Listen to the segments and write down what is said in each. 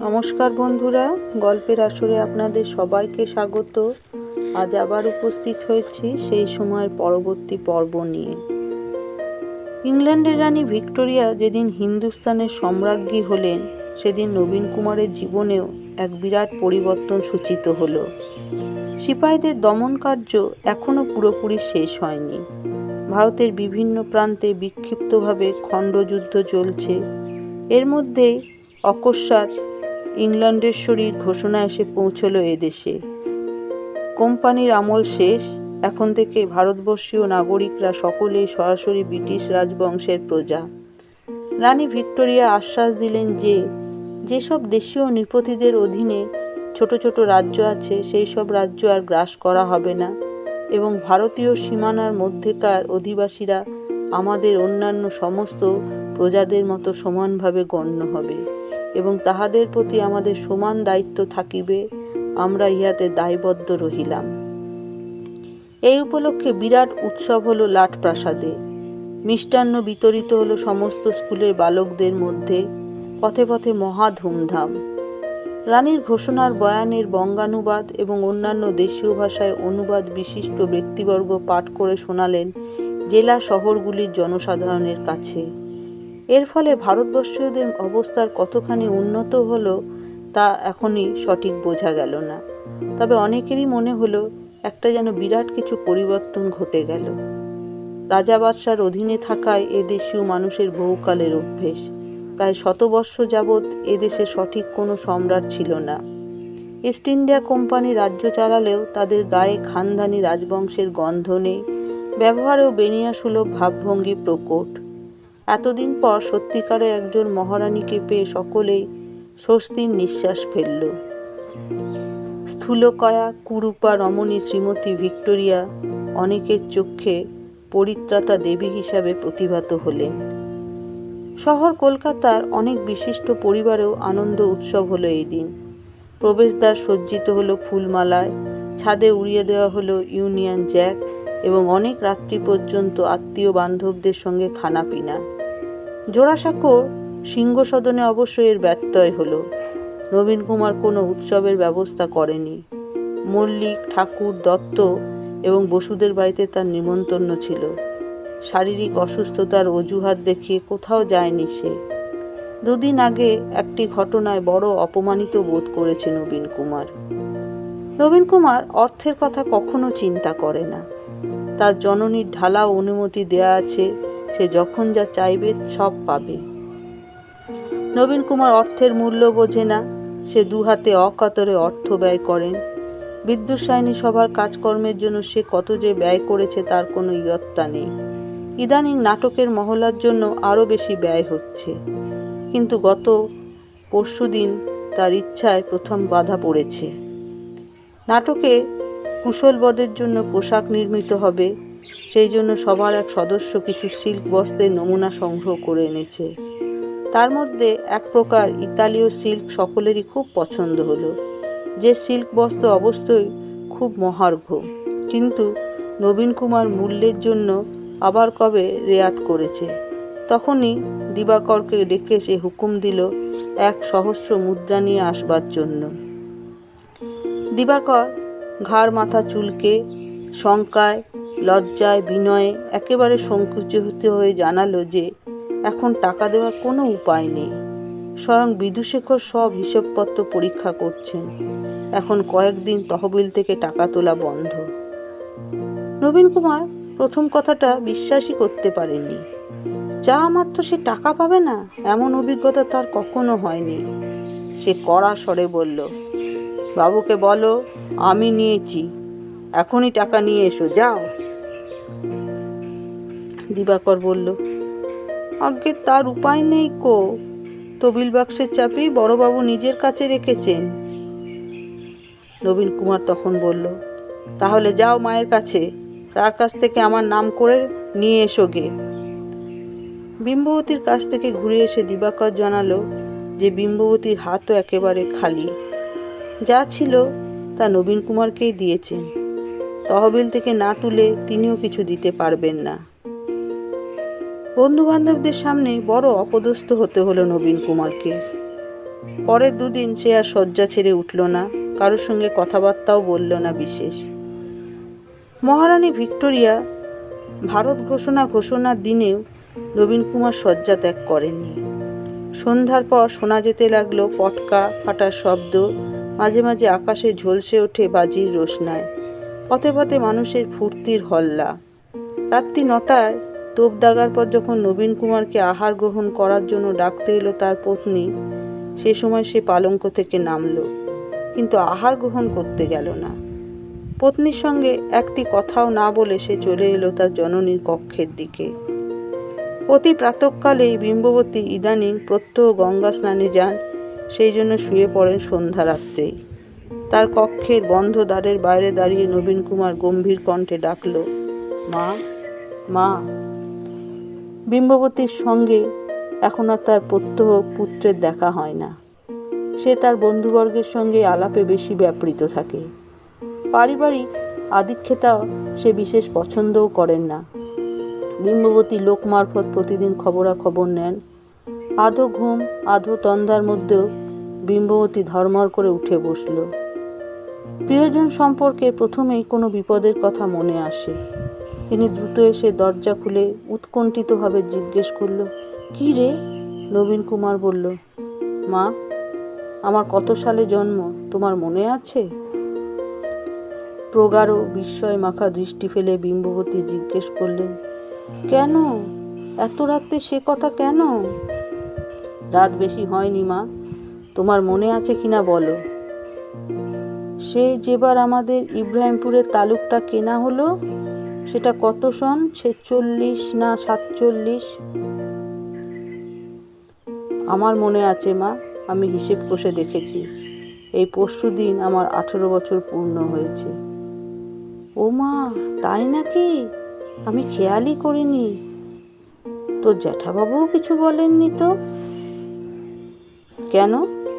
নমস্কার বন্ধুরা, গল্পের আসরে আপনাদের সবাইকে স্বাগত। আজ আবার উপস্থিত হয়েছি সেই সময়ের পরবর্তী পর্ব নিয়ে। ইংল্যান্ডের রানী ভিক্টোরিয়া যেদিন হিন্দুস্তানের সম্রাজ্ঞী হলেন, সেদিন নবীন কুমারের জীবনেও এক বিরাট পরিবর্তন সূচিত হলো। সিপাহীদের দমন কার্য এখনও পুরোপুরি শেষ হয়নি। ভারতের বিভিন্ন প্রান্তে বিক্ষিপ্তভাবে খণ্ডযুদ্ধ চলছে। এর মধ্যেই অকস্মাৎ ইংল্যান্ডেশ্বরীর ঘোষণা এসে পৌঁছল এদেশে। কোম্পানির আমল শেষ, এখন থেকে ভারতবর্ষীয় নাগরিকরা সকলেই সরাসরি ব্রিটিশ রাজবংশের প্রজা। রানী ভিক্টোরিয়া আশ্বাস দিলেন যে যেসব দেশীয় নৃপতিদের অধীনে ছোট ছোট রাজ্য আছে, সেই সব রাজ্য আর গ্রাস করা হবে না এবং ভারতীয় সীমানার মধ্যেকার অধিবাসীরা আমাদের অন্যান্য সমস্ত প্রজাদের মতো সমানভাবে গণ্য হবে এবং তাহাদের প্রতি আমাদের সমান দায়িত্ব থাকিবে। আমরা ইহাতে দায়বদ্ধ রহিলাম। এই উপলক্ষে বিরাট উৎসব হলো লাটপ্রাসাদে। মিষ্টান্ন বিতরিত হলো সমস্ত স্কুলের বালকদের মধ্যে। পথে পথে মহা ধুমধাম। রানীর ঘোষণার বয়ানের বঙ্গানুবাদ এবং অন্যান্য দেশীয় ভাষায় অনুবাদ বিশিষ্ট ব্যক্তিবর্গ পাঠ করে শোনালেন জেলা শহরগুলির জনসাধারণের কাছে। এর ফলে ভারতবর্ষীয়দের অবস্থার কতখানি উন্নত হলো তা এখনই সঠিক বোঝা গেল না। তবে অনেকেরই মনে হলো একটা যেন বিরাট কিছু পরিবর্তন ঘটে গেল। রাজা বাদশার অধীনে থাকায় এদেশীয় মানুষের বহুকালের অভ্যেস। প্রায় 100 বর্ষ যাবৎ এদেশে সঠিক কোনো সম্রাট ছিল না। ইস্ট ইন্ডিয়া কোম্পানি রাজ্য চালালেও তাদের গায়ে খানদানি রাজবংশের গন্ধ নেই। ব্যবহারেও বেনিয়াসুলভ ভাবভঙ্গি প্রকট। এতদিন পর সত্যিকারে একজন মহারানীকে পেয়ে সকলেই স্বস্তির নিঃশ্বাস ফেলল। স্থূলকায়া কুরূপা রমণী শ্রীমতী ভিক্টোরিয়া অনেকের চক্ষে পরিত্রাতা দেবী হিসাবে প্রতিভাত হলেন। শহর কলকাতার অনেক বিশিষ্ট পরিবারেও আনন্দ উৎসব হলো এই দিন। প্রবেশদ্বার সজ্জিত হলো ফুলমালায়, ছাদে উড়িয়ে দেওয়া হলো ইউনিয়ন জ্যাক এবং অনেক রাত্রি পর্যন্ত আত্মীয় বান্ধবদের সঙ্গে খানাপিনা। জোড়াসাঁকোর সিংহসদনে অবশ্য এর ব্যত্যয় হলো। নবীন কুমার কোনো উৎসবের ব্যবস্থা করেনি। মল্লিক, ঠাকুর, দত্ত এবং বসুদের বাড়িতে তার নিমন্ত্রণ ছিল। শারীরিক অসুস্থতার অজুহাত দেখিয়ে কোথাও যায়নি সে। 2 দিন আগে একটি ঘটনায় বড় অপমানিত বোধ করেছে নবীন কুমার। নবীন কুমার অর্থের কথা কখনো চিন্তা করে না। তার জননীর ঢালাও অনুমতি দেয়া আছে, সে যখন যা চাইবে সব পাবে। নবীন কুমার অর্থের মূল্য বোঝে না। সে 2 হাতে অকাতরে অর্থ ব্যয় করেন। বিদ্যুৎসায়নী সভার কাজকর্মের জন্য সে কত যে ব্যয় করেছে তার কোনো ইয়ত্তা নেই। ইদানিং নাটকের মহলার জন্য আরও বেশি ব্যয় হচ্ছে। কিন্তু গত পরশুদিন তার ইচ্ছায় প্রথম বাধা পড়েছে। নাটকে কুশলবদের জন্য পোশাক নির্মিত হবে, সেই জন্য সবার এক সদস্য কিছু সিল্ক বস্ত্রের নমুনা সংগ্রহ করে এনেছে। তার মধ্যে এক প্রকার ইতালীয় সিল্ক সকলেরই খুব পছন্দ হলো। যে সিল্ক বস্ত্র অবশ্যই খুব মহার্ঘ, কিন্তু নবীন কুমার মূল্যের জন্য আবার কবে রেয়াত করেছে। তখনই দিবাকরকে ডেকে সে হুকুম দিল 1 সহস্র মুদ্রা নিয়ে আসবার জন্য। দিবাকর ঘাড় মাথা চুলকে শঙ্কায়, লজ্জায়, বিনয়ে একেবারে সংকুচিত হয়ে জানালো যে এখন টাকা দেওয়ার কোনো উপায় নেই। স্বয়ং বিদুশেখর সব হিসেবপত্র পরীক্ষা করছেন। এখন কয়েকদিন তহবিল থেকে টাকা তোলা বন্ধ। নবীন কুমার প্রথম কথাটা বিশ্বাসই করতে পারেনি। যা মাত্র সে টাকা পাবে না, এমন অভিজ্ঞতা তার কখনো হয়নি। সে কড়া স্বরে বলল, বাবুকে বলো আমি নিয়েছি, এখনই টাকা নিয়ে এসো, যাও। দিবাকর বলল, আজ্ঞে তার উপায় নেই কো, তবিল বাক্সের চাপেই বড়বাবু নিজের কাছে রেখেছেন। নবীন কুমার তখন বলল, তাহলে যাও মায়ের কাছে, তার কাছ থেকে আমার নাম করে নিয়ে এসো গে। বিম্ববতীর কাছ থেকে ঘুরে এসে দিবাকর জানালো যে বিম্ববতীর হাতও একেবারে খালি। যা ছিল তা নবীন কুমারকেই দিয়েছেন। তহবিল থেকে না তুলে তিনিও কিছু দিতে পারবেন না। বন্ধু বান্ধবদের সামনে বড় অপদস্থ হতে হলো নবীন কুমারকে। পরের দুদিন সে আর শয্যা ছেড়ে উঠল না, কারোর সঙ্গে কথাবার্তাও বলল না বিশেষ। মহারানী ভিক্টোরিয়া ভারত ঘোষণার দিনেও নবীন কুমার শয্যা ত্যাগ করেননি। সন্ধ্যার পর শোনা যেতে লাগলো পটকা ফাটার শব্দ, মাঝে মাঝে আকাশে ঝলসে ওঠে বাজির রোশনায়, পথে পথে মানুষের ফুর্তির হল্লা। রাত্রি 9টায় তোপ দাগার পর যখন নবীন কুমারকে আহার গ্রহণ করার জন্য ডাকতে এলো তার পত্নী, সে সময় সে পালঙ্ক থেকে নামলো, কিন্তু আহার গ্রহণ করতে গেল না। পত্নীর সঙ্গে একটি কথাও না বলে সে চলে এলো তার জননীর কক্ষের দিকে। প্রতি প্রাতঃকালেই বিম্ববতী ইদানিং প্রত্যহ গঙ্গা স্নানে যান, সেই জন্য শুয়ে পড়েন সন্ধ্যা রাত্রেই। তার কক্ষের বন্ধ দ্বারের বাইরে দাঁড়িয়ে নবীন কুমার গম্ভীর কণ্ঠে ডাকল, মা, মা। বিম্ববতীর সঙ্গে এখন আর তার প্রত্যহ পুত্রের দেখা হয় না। সে তার বন্ধুবর্গের সঙ্গে আলাপে বেশি ব্যাপৃত থাকে। পারিবারিক আদিক্ষেতা সে বিশেষ পছন্দও করেন না। বিম্ববতী লোক মারফত প্রতিদিন খবরাখবর নেন। আধো ঘুম আধো তন্দ্রার মধ্যেও বিম্ববতী ধর্মর করে উঠে বসল। প্রিয়জন সম্পর্কে প্রথমেই কোনো বিপদের কথা মনে আসে। তিনি দ্রুত এসে দরজা খুলে উৎকণ্ঠিতভাবে জিজ্ঞেস করল, কি রে? নবীন কুমার বলল, মা, আমার কত সালে জন্ম তোমার মনে আছে? প্রগাঢ় বিস্ময় মাখা দৃষ্টি ফেলে বিম্ববতী জিজ্ঞেস করলেন, কেন? এত রাত্রে সে কথা কেন? রাত বেশি হয়নি মা, তোমার মনে আছে কিনা বলো। সে যেবার আমাদের ইব্রাহিমপুরের তালুকটা কেনা হলো, সেটা কত সন? 46 না 47? আমার মনে আছে মা, আমি হিসেব কষে দেখেছি। এই পরশুদিন আমার 18 বছর পূর্ণ হয়েছে। ও মা, তাই নাকি? আমি খেয়ালই করিনি। তোর জ্যাঠাবাবুও কিছু বলেননি তো? কেন,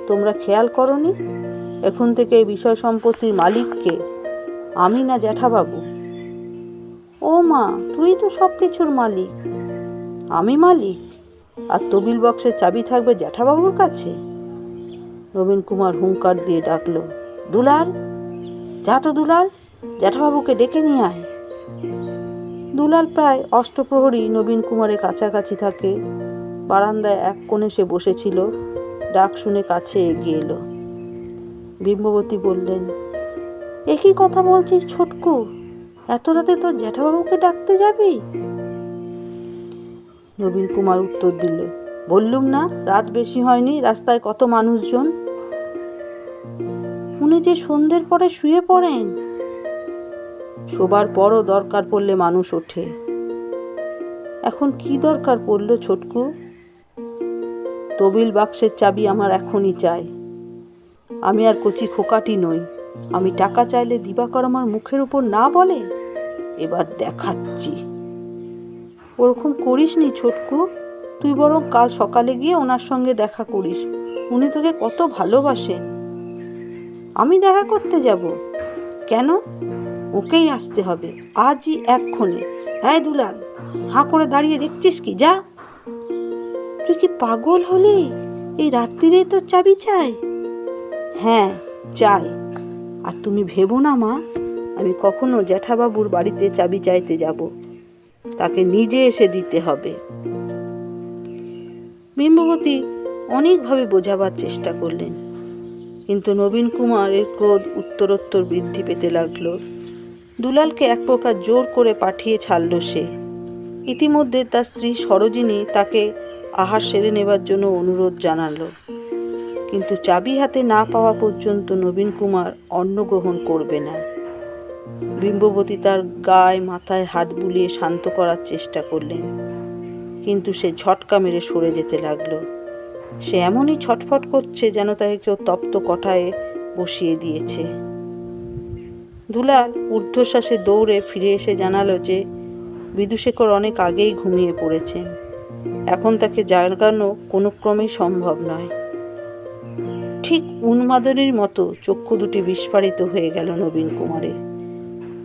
তোমরা খেয়াল করনি? এখন থেকে এই বিষয় সম্পত্তির মালিক কে, আমি না জ্যাঠাবাবু? ও মা, তুই তো সব কিছুর মালিক। আমি মালিক? আর তবিল বক্সের চাবি থাকবে জ্যাঠাবাবুর কাছে? নবীন কুমার হুঙ্কার দিয়ে ডাকল, দুলাল, যা তো দুলাল, জ্যাঠাবাবুকে ডেকে নিয়ে আয়। দুলাল প্রায় অষ্টপ্রহরী নবীন কুমারের কাছাকাছি থাকে। বারান্দায় এক কোণে সে বসেছিল। ডাক শুনে কাছে এগিয়ে এলো। বিম্ববতী বললেন, এ কি কথা বলছিস ছোটকু? এত রাতে তোর জ্যাঠাবাবুকে ডাকতে যাবি? নবীন কুমার উত্তর দিল, বললুম না রাত বেশি হয়নি, রাস্তায় কত মানুষজন। উনি যে সন্ধ্যের পরে শুয়ে পড়েন। শোবার পরও দরকার পড়লে মানুষ ওঠে। এখন কি দরকার পড়লো ছোটকু? তবিল বাক্সের চাবি আমার এখনই চাই। আমি আর কচি খোকাটি নই। আমি টাকা চাইলে দিবাকর আমার মুখের উপর না বলে? এবার দেখাচ্ছি। ওরকম করিস নি ছোটকু, তুই বরং কাল সকালে গিয়ে ওনার সঙ্গে দেখা করিস। উনি তোকে কত ভালোবাসেন। আমি দেখা করতে যাব? কেন? ওকেই আসতে হবে, আজই এক্ষণে। হ্যাঁ দুলাল, হাঁ করে দাঁড়িয়ে দেখছিস কি? যা। তুই কি পাগল হলি? এই রাত্রিরেই তোর চাবি চাই? হ্যাঁ চাই। আর তুমি ভেবো না মা, আমি কখনো জ্যাঠাবাবুর বাড়িতে চাবি চাইতে যাব। তাকে নিজে এসে দিতে হবে। বিম্ববতী অনেকভাবে বোঝাবার চেষ্টা করলেন, কিন্তু নবীন কুমারের ক্রোধ উত্তরোত্তর বৃদ্ধি পেতে লাগলো। দুলালকে এক প্রকার জোর করে পাঠিয়ে ছাড়ল সে। ইতিমধ্যে তার স্ত্রী সরোজিনী তাকে আহার সেরে নেবার জন্য অনুরোধ জানালো, কিন্তু চাবি হাতে না পাওয়া পর্যন্ত নবীন কুমার অন্ন গ্রহণ করবে না। বিম্ববতী তার গায়ে মাথায় হাত বুলিয়ে শান্ত করার চেষ্টা করলেন, কিন্তু সে ঝটকা মেরে সরে যেতে লাগলো। সে এমনই ছটফট করছে যেন তাকে কেউ তপ্ত কঠায়ে বসিয়ে দিয়েছে। দুলাল ঊর্ধ্বশ্বাসে দৌড়ে ফিরে এসে জানালো যে বিদুশেখর অনেক আগেই ঘুমিয়ে পড়েছেন। এখন তাকে জাগানো কোনো ক্রমেই সম্ভব নয়। ঠিক উন্মাদনের মতো চক্ষু দুটি বিস্ফারিত হয়ে গেল নবীন কুমারের।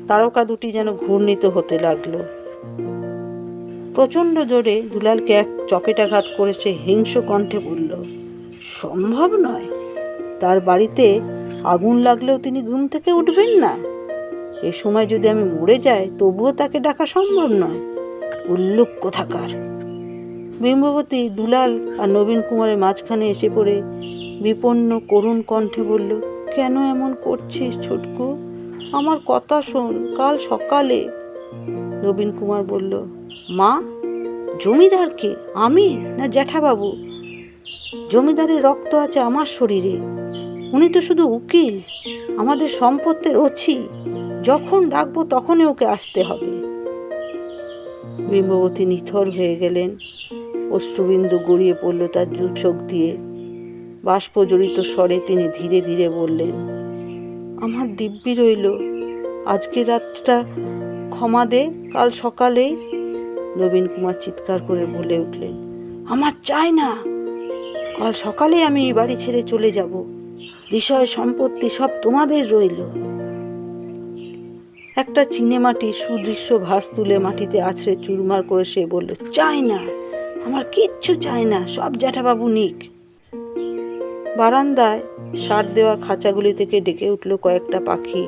তারকা দুটি যেন ঘূর্ণিত হতে লাগলো। প্রচণ্ড জোরে দুলালকে এক চপেটাঘাত করেছে, হিংস্র কণ্ঠে বলল, সম্ভব নয়। তার বাড়িতে আগুন লাগলেও তিনি ঘুম থেকে উঠবেন না। এ সময় যদি আমি মরে যাই তবুও তাকে ডাকা সম্ভব নয়। উল্লুক কোথাকার। বিম্ববতী দুলাল আর নবীন কুমারের মাঝখানে এসে পড়ে বিপন্ন করুণ কণ্ঠে বলল, কেন এমন করছিস ছোটকু? আমার কথা শোন, কাল সকালে। নবীন কুমার বলল, মা, জমিদার কে, আমি না জ্যাঠাবাবু? জমিদারের রক্ত আছে আমার শরীরে। উনি তো শুধু উকিল, আমাদের সম্পত্তির ওছি। যখন ডাকবো তখনই ওকে আসতে হবে। বিম্ববতী নিথর হয়ে গেলেন। অশ্রুবিন্দু গড়িয়ে পড়ল তার দু চোখ দিয়ে। বাষ্পজড়িত স্বরে তিনি ধীরে ধীরে বললেন, আমার দিব্যি রইল, আজকের রাতটা ক্ষমা দে, কাল সকালেই। নবীন কুমার চিৎকার করে বলে উঠলেন, আমার চাই না। কাল সকালে আমি এই বাড়ি ছেড়ে চলে যাব। বিষয় সম্পত্তি সব তোমাদের রইল। একটা চিনেমাটির সুদৃশ্য ভাস তুলে মাটিতে আছড়ে চুরমার করে সে বলল, চাই না, আমার কিচ্ছু চাই না, সব জ্যাঠাবাবু নিক। বারান্দায় সার দেওয়া খাঁচাগুলি থেকে ডেকে উঠল কয়েকটা পাখি।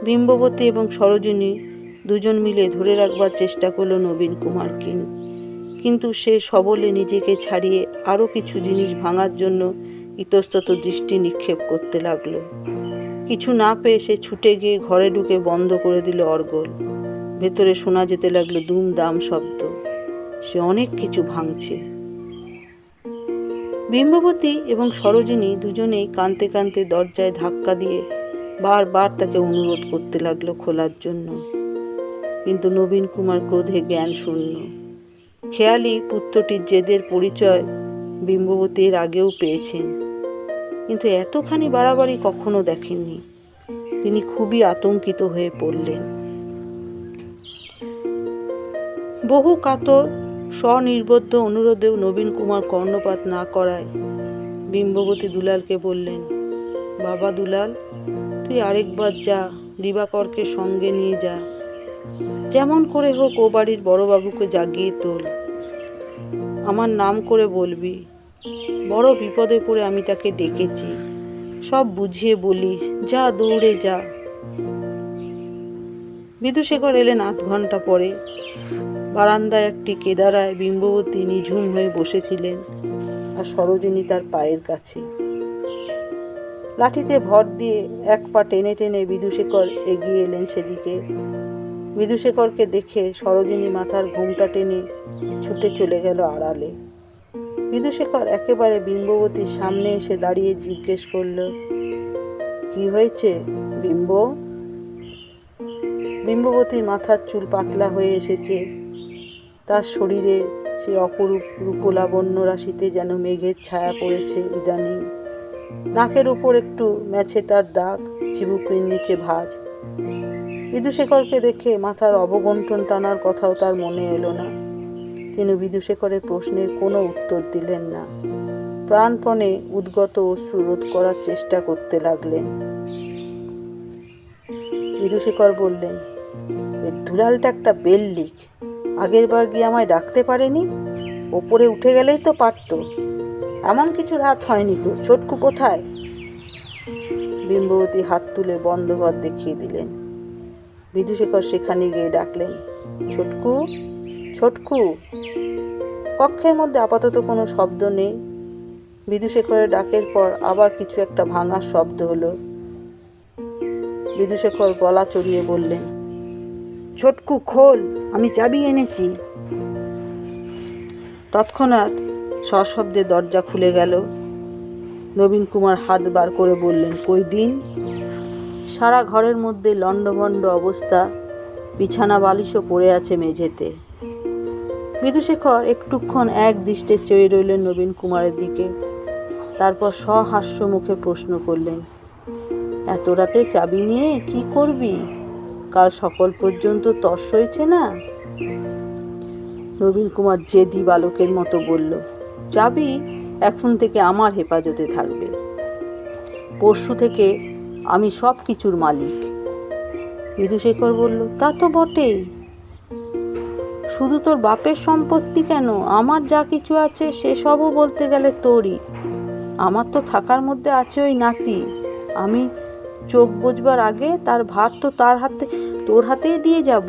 বিম্ববতী এবং সরোজিনী দুজন মিলে ধরে রাখবার চেষ্টা করল নবীন কুমারকে, কিন্তু সে সবলে নিজেকে ছাড়িয়ে আরও কিছু জিনিস ভাঙার জন্য ইতস্তত দৃষ্টি নিক্ষেপ করতে লাগলো। কিছু না পেয়ে সে ছুটে গিয়ে ঘরে ঢুকে বন্ধ করে দিল অর্গল। ভেতরে শোনা যেতে লাগলো দুম দাম শব্দ। সে অনেক কিছু ভাঙছে। বিম্ববতী এবং সরোজিনী দুজনেই কাঁদতে কাঁদতে দরজায় ধাক্কা দিয়ে বারবার তাকে অনুরোধ করতে লাগলো খোলার জন্য। কিন্তু নবীন কুমার ক্রোধে জ্ঞান শূন্য। খেয়ালি পুত্রটির জেদের পরিচয় বিম্ববতী এর আগেও পেয়েছেন, কিন্তু এতখানি বাড়াবাড়ি কখনো দেখেননি। তিনি খুবই আতঙ্কিত হয়ে পড়লেন। বহু কাতর স্বনির্বদ্ধ অনুরোধেও নবীন কুমার কর্ণপাত না করায় বিম্ববতী দুলালকে বললেন, বাবা দুলাল, তুই আরেকবার যা, দিবাকরকে সঙ্গে নিয়ে যা। যেমন করে হোক ও বাড়ির বড়বাবুকে জাগিয়ে তোল। আমার নাম করে বলবি, বড় বিপদে পড়ে আমি তাকে ডেকেছি। সব বুঝিয়ে বলিস, যা, দৌড়ে যা। বিধুশেখর এলেন ৮ ঘন্টা পরে। বারান্দায় একটি কেদারায় বিম্ববতী নিঝুম হয়ে বসেছিলেন আর সরোজিনী তার পায়ের কাছে। লাঠিতে ভর দিয়ে এক পা টেনে টেনে বিধুশেখর এগিয়ে এলেন সেদিকে। বিধুশেখরকে দেখে সরোজিনী মাথার ঘোমটা টেনে ছুটে চলে গেল আড়ালে। বিধুশেখর একেবারে বিম্ববতীর সামনে এসে দাঁড়িয়ে জিজ্ঞেস করল, কি হয়েছে বিম্ব? বিম্ববতীর মাথার চুল পাতলা হয়ে এসেছে। তার শরীরে সে অপরূপ রূপলাবণ্য রাশিতে যেন মেঘের ছায়া পড়েছে ইদানিং। নাকের উপর একটু ম্যাছে তার দাগ, চিবুকের নিচে ভাঁজ। বিধুশেখরকে দেখে মাথার অবগুণ্ঠন টানার কথাও তার মনে এলো না। তিনি বিধুশেখরের প্রশ্নের কোনো উত্তর দিলেন না। প্রাণপণে উদ্গত অশ্রু রোধ করার চেষ্টা করতে লাগলেন। বিধুশেখর বললেন, এ দুলালটা একটা বেল্লিক। আগের বার গিয়ে আমায় ডাকতে পারেনি, ওপরে উঠে গেলেই তো পারত। এমন কিছু রাত হয়নি গো। ছোটকু কোথায়? বিম্ববতী হাত তুলে বন্ধ ঘর দেখিয়ে দিলেন। বিধুশেখর সেখানে গিয়ে ডাকলেন, ছোটকু, ছোটকু। কক্ষের মধ্যে আপাতত কোনো শব্দ নেই। বিধুশেখরের ডাকের পর আবার কিছু একটা ভাঙার শব্দ হলো। বিধুশেখর গলা চড়িয়ে বললেন, ছোটকু খোল, আমি চাবি এনেছি। তৎক্ষণাৎ সশব্দে দরজা খুলে গেল। নবীন কুমার হাত বার করে বললেন, কই দিন। সারা ঘরের মধ্যে লণ্ডভণ্ড অবস্থা, বিছানা বালিশও পড়ে আছে মেঝেতে। বিধুশেখর একটুক্ষণ এক দৃষ্টে চেয়ে রইলেন নবীন কুমারের দিকে। তারপর সহাস্য মুখে প্রশ্ন করলেন, এত রাতে চাবি নিয়ে কি করবি? কাল সকাল পর্যন্ত তর্স হয়েছে না? নবীন কুমার জেদি বালকের মতো বলল, চাবি এখন থেকে আমার হেফাজতে থাকবে। পরশু থেকে আমি সব কিছুর মালিক। বিধুশেখর বলল, তা তো বটেই। শুধু তোর বাপের সম্পত্তি কেন, আমার যা কিছু আছে সেসবও বলতে গেলে তোরই। আমার তো থাকার মধ্যে আছে ওই নাতি। আমি চোখ বুজবার আগে তার ভাত তো তোর হাতেই দিয়ে যাব।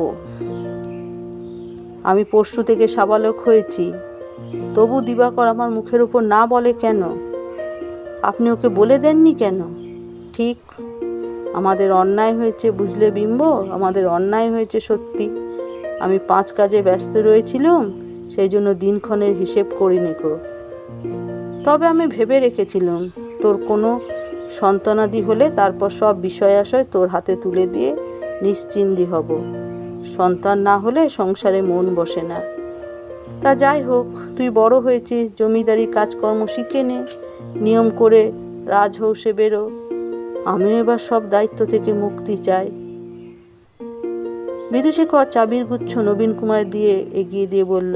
আমি পরশু থেকে সাবালক হয়েছি, তবু দিবাকর আমার মুখের উপর না বলে কেন? আপনি ওকে বলে দেননি কেন? ঠিক, আমাদের অন্যায় হয়েছে, বুঝলে বিম্ব, আমাদের অন্যায় হয়েছে সত্যি। আমি 5 কাজে ব্যস্ত রয়েছিলাম, সেই জন্য দিনক্ষণের হিসেব করিনি গো। তবে আমি ভেবে রেখেছিলাম তোর কোনো সন্তানাদি হলে তারপর সব বিষয় আশয় তোর হাতে তুলে দিয়ে নিশ্চিন্তি হব। সন্তান না হলে সংসারে মন বসে না। তা যাই হোক, তুই বড় হয়েছিস, জমিদারি কাজকর্ম শিখে নে, নিয়ম করে রাজহংসে বেরো। আমিও এবার সব দায়িত্ব থেকে মুক্তি চাই। বিদুশেখর চাবির গুচ্ছ নবীন কুমার দিয়ে এগিয়ে দিয়ে বলল,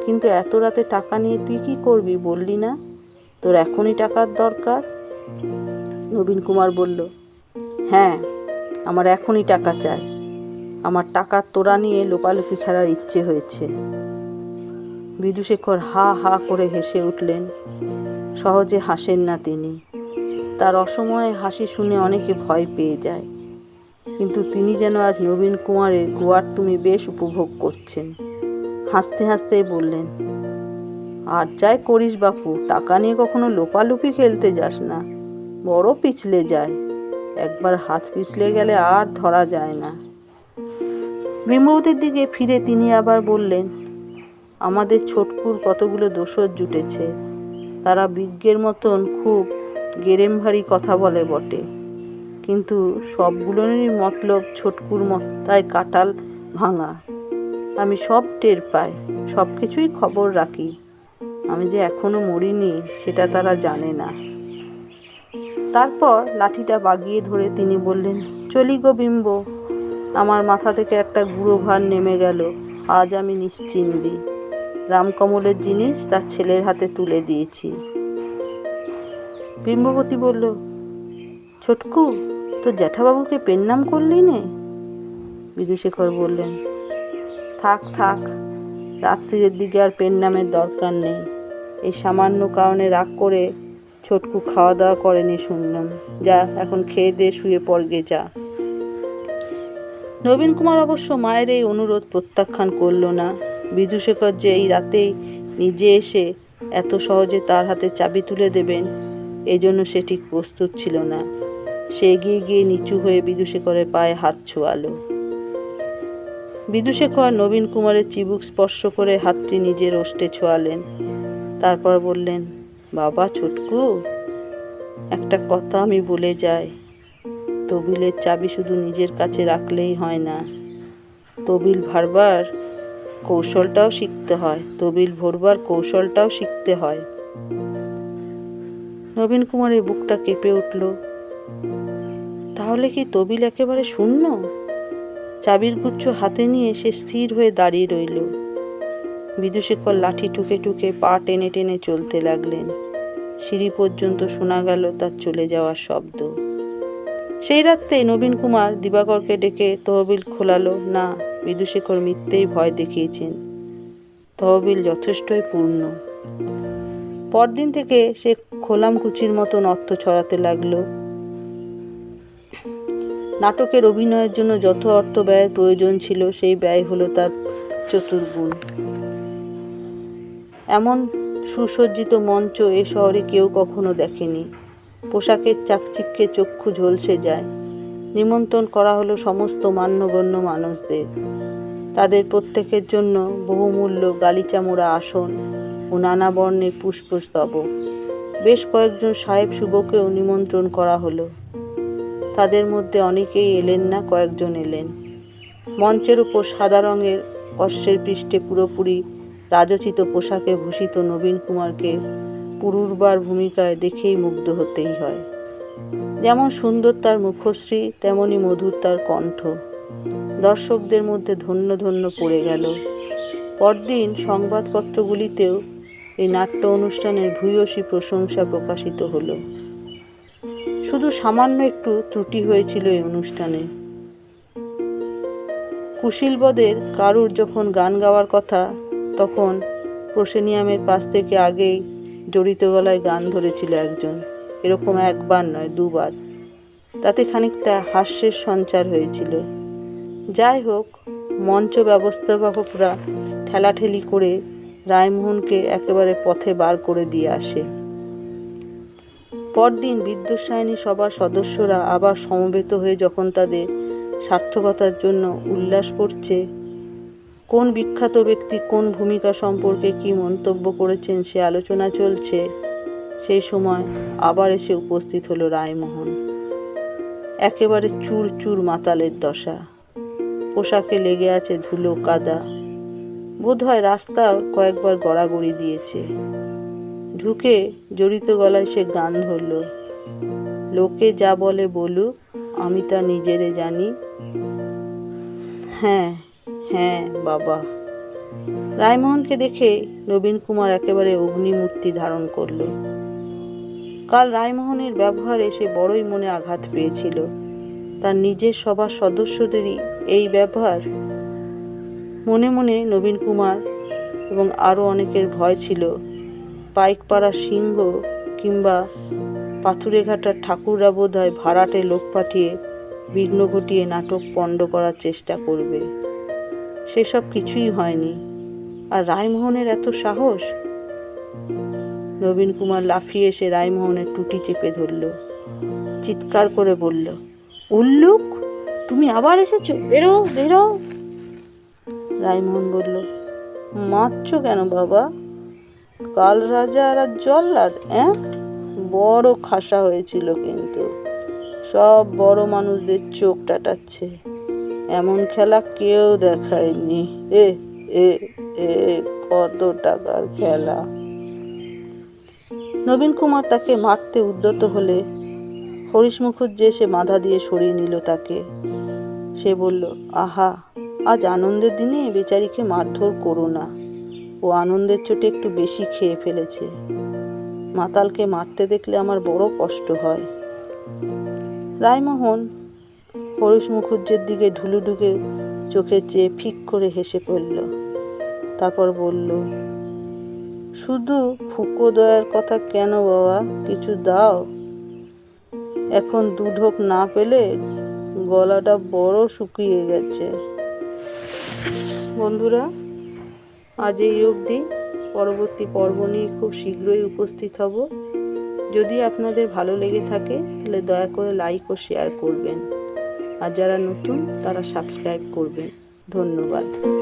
কিন্তু এত রাতে টাকা নিয়ে তুই কি করবি বললি না? তোর এখনই টাকার দরকার? নবীন কুমার বলল, হ্যাঁ, আমার এখনই টাকা চাই। আমার টাকার তোড়া নিয়ে লোপালুপি খেলার ইচ্ছে হয়েছে। বিদুশেখর হা হা করে হেসে উঠলেন। সহজে হাসেন না তিনি। তার অসময়ে হাসি শুনে অনেকে ভয় পেয়ে যায়, কিন্তু তিনি যেন আজ নবীন কুমারের গোয়ার তুমি বেশ উপভোগ করছেন। হাসতে হাসতেই বললেন, আর যাই করিস বাপু, টাকা নিয়ে কখনো লোপালুপি খেলতে যাস না, বড় পিছলে যায়। একবার হাত পিছলে গেলে আর ধরা যায় না। বিম্ববতীর দিকে ফিরে তিনি আবার বললেন, আমাদের ছোটকুর কতগুলো দোসর জুটেছে। তারা বিজ্ঞের মতন খুব গেরেমভারি কথা বলে বটে, কিন্তু সবগুলোরই মতলব ছোটকুর মাথায় কাঁঠাল ভাঙা। আমি সব টের পাই, সব কিছুই খবর রাখি। আমি যে এখনো মরিনি সেটা তারা জানে না। তারপর লাঠিটা বাগিয়ে ধরে তিনি বললেন, চলি গো বিম্ব, আমার মাথা থেকে একটা গুঁড়ো ভার নেমে গেল। আজ আমি নিশ্চিন্তি। রামকমলের জিনিস তার ছেলের হাতে তুলে দিয়েছি। বিম্ববতী বলল, ছোটকু, তো জ্যাঠাবাবুকে পেন নাম করলি নে? বিদুশেখর বললেন, থাক থাক, রাত্রির দিকে আর পেন নামের দরকার নেই। এই সামান্য কারণে রাগ করে ছোটকু খাওয়া দাওয়া করেনি শুনলাম। যা, এখন খেয়ে দিয়ে শুয়ে পড়গে যা। নবীন কুমার অবশ্য মায়ের এই অনুরোধ প্রত্যাখ্যান করল না। বিদুশেখর যে এই রাতেই নিজে এসে এত সহজে তার হাতে চাবি তুলে দেবেন, এই জন্য সে ঠিক প্রস্তুত ছিল না। সে এগিয়ে গিয়ে নিচু হয়ে বিদুশেখরের পায়ে হাত ছোঁয়ালো। বিদুশেখর নবীন কুমারের চিবুক স্পর্শ করে হাতটি নিজের ওষ্ঠে ছোঁয়ালেন। তারপর বললেন, বাবা ছোটকু, একটা কথা আমি বলে যাই। তবিলের চাবি শুধু নিজের কাছে রাখলেই হয় না, তবিল ভরবার কৌশলটাও শিখতে হয়। তবিল ভরবার কৌশলটাও শিখতে হয়। নবীন কুমারের বুকটা কেঁপে উঠল। তাহলে কি তবিল একেবারে শূন্য? চাবির গুচ্ছ হাতে নিয়ে সে স্থির হয়ে দাঁড়িয়ে রইল। বিদুশেখর লাঠি ঠুকে ঠুকে পা টেনে টেনে চলতে লাগলেন। সিঁড়ি পর্যন্ত শোনা গেল তার চলে যাওয়ার শব্দ। সেই রাত্রে নবীন কুমার দিবাকরকে ডেকে তহবিল খোলালো না। বিদুশেখর মিথ্যেই ভয় দেখিয়েছেন, তহবিল যথেষ্টই পূর্ণ। পরদিন থেকে সে খোলামকুচির মতন অর্থ ছড়াতে লাগলো। নাটকের অভিনয়ের জন্য যত অর্থ ব্যয়ের প্রয়োজন ছিল, সেই ব্যয় হলো তার চতুর্গুণ। এমন সুসজ্জিত মঞ্চ এ শহরে কেউ কখনো দেখেনি। পোশাকের চাকচিক্যে চক্ষু ঝলসে যায়। নিমন্ত্রণ করা হলো সমস্ত মান্যগণ্য মানুষদের। তাদের প্রত্যেকের জন্য বহুমূল্য গালিচা মোড়া আসন ও নানা বর্ণের পুষ্পস্তবক। বেশ কয়েকজন সাহেব সুবকেও নিমন্ত্রণ করা হলো। তাদের মধ্যে অনেকেই এলেন না, কয়েকজন এলেন। মঞ্চের উপর সাদা রঙের অশ্বের পৃষ্ঠে পুরোপুরি রাজোচিত পোশাকে ভূষিত নবীন কুমারকে পুরুরবার ভূমিকায় দেখেই মুগ্ধ হতেই হয়। যেমন সুন্দর তার মুখশ্রী, তেমনি মধুর তার কণ্ঠ। দর্শকদের মধ্যে ধন্য ধন্য পড়ে গেল। পরদিন সংবাদপত্রগুলিতেও এই নাট্য অনুষ্ঠানের ভূয়সী প্রশংসা প্রকাশিত হলো। শুধু সামান্য একটু ত্রুটি হয়েছিল এই অনুষ্ঠানে। কুশীলবদের কারুর যখন গান গাওয়ার কথা, তখন প্রসেনিয়ামের পাশ থেকে আগেই জড়িত গলায় গান ধরেছিল একজন, এরকম একবার নয়, দুবার। তাতে খানিকটা হাস্যের সঞ্চার হয়েছিল। যাই হোক, মঞ্চ ব্যবস্থাপকরা ঠেলাঠেলি করে রায়মোহনকে একেবারে পথে বার করে দিয়ে আসে। পরদিন বিদ্যুৎসায়নী সভার সদস্যরা আবার সমবেত হয়ে যখন তাদের সার্থকতার জন্য উল্লাস করছে, কোন বিখ্যাত ব্যক্তি কোন ভূমিকা সম্পর্কে কি মন্তব্য করেছেন সে আলোচনা চলছে, সেই সময় আবার এসে উপস্থিত হলো রায়মোহন। একেবারে চুর চুর মাতালের দশা, পোশাকে লেগে আছে ধুলো কাদা, বোধহয় রাস্তা কয়েকবার গড়াগড়ি দিয়েছে। ঢুকে জড়িত গলায় সে গান ধরল, লোকে যা বলে বলুক, আমি তা নিজেরে জানি। হ্যাঁ হ্যাঁ বাবা। রায়মোহনকে দেখে নবীন কুমার একেবারে অগ্নিমূর্তি ধারণ করল। কাল রায়মোহনের ব্যবহারে সে বড়ই মনে আঘাত পেয়েছিল। তার নিজের সবার সদস্যদেরই এই ব্যবহার। মনে মনে নবীন কুমার এবং আরও অনেকের ভয় ছিল, পাইকপাড়া সিংহ কিংবা পাথুরেঘাটার ঠাকুররা বোধহয় ভাড়াটে লোক পাঠিয়ে বিঘ্ন ঘটিয়ে নাটক পণ্ড করার চেষ্টা করবে। সেসব কিছুই হয়নি। আর রায়মোহনের এত সাহস! নবীন কুমার লাফিয়ে এসে রায়মোহনের টুটি চেপে ধরল, চিৎকার করে বলল, উল্লুক, তুমি আবার এসেছো, বেরো বেরো। রায়মোহন বলল, মারছো কেন বাবা? কাল রাজা আর জল্লাদ, বড় খাসা হয়েছিল, কিন্তু সব বড় মানুষদের চোখ টাটাচ্ছে। এমন খেলা কেউ দেখায়নি। এ এ এ কত টাকার খেলা। নবীন কুমার তাকে মারতে উদ্যত হলে হরিশ মুখুজ্জে এসে বাধা দিয়ে সরিয়ে নিল তাকে। সে বলল, আহা, আজ আনন্দের দিনে বেচারিকে মারধর করো না। ও আনন্দের চোটে একটু বেশি খেয়ে ফেলেছে। মাতালকে মারতে দেখলে আমার বড় কষ্ট হয়। রায়মোহন হরিশ মুখুজ্জের দিকে ঢুলু ঢুকে চোখে চেয়ে ফিক করে হেসে পড়ল। তারপর বলল, শুধু ফুকো দয়ার কথা কেন বাবা, কিছু দাও। এখন দুঢোক না পেলে গলাটা বড় শুকিয়ে গেছে। বন্ধুরা, আজ এই অবধি। পরবর্তী পর্ব নিয়ে খুব শীঘ্রই উপস্থিত হব। যদি আপনাদের ভালো লেগে থাকে তাহলে দয়া করে লাইক ও শেয়ার করবেন। আর যারা নতুন তারা সাবস্ক্রাইব করবেন। ধন্যবাদ।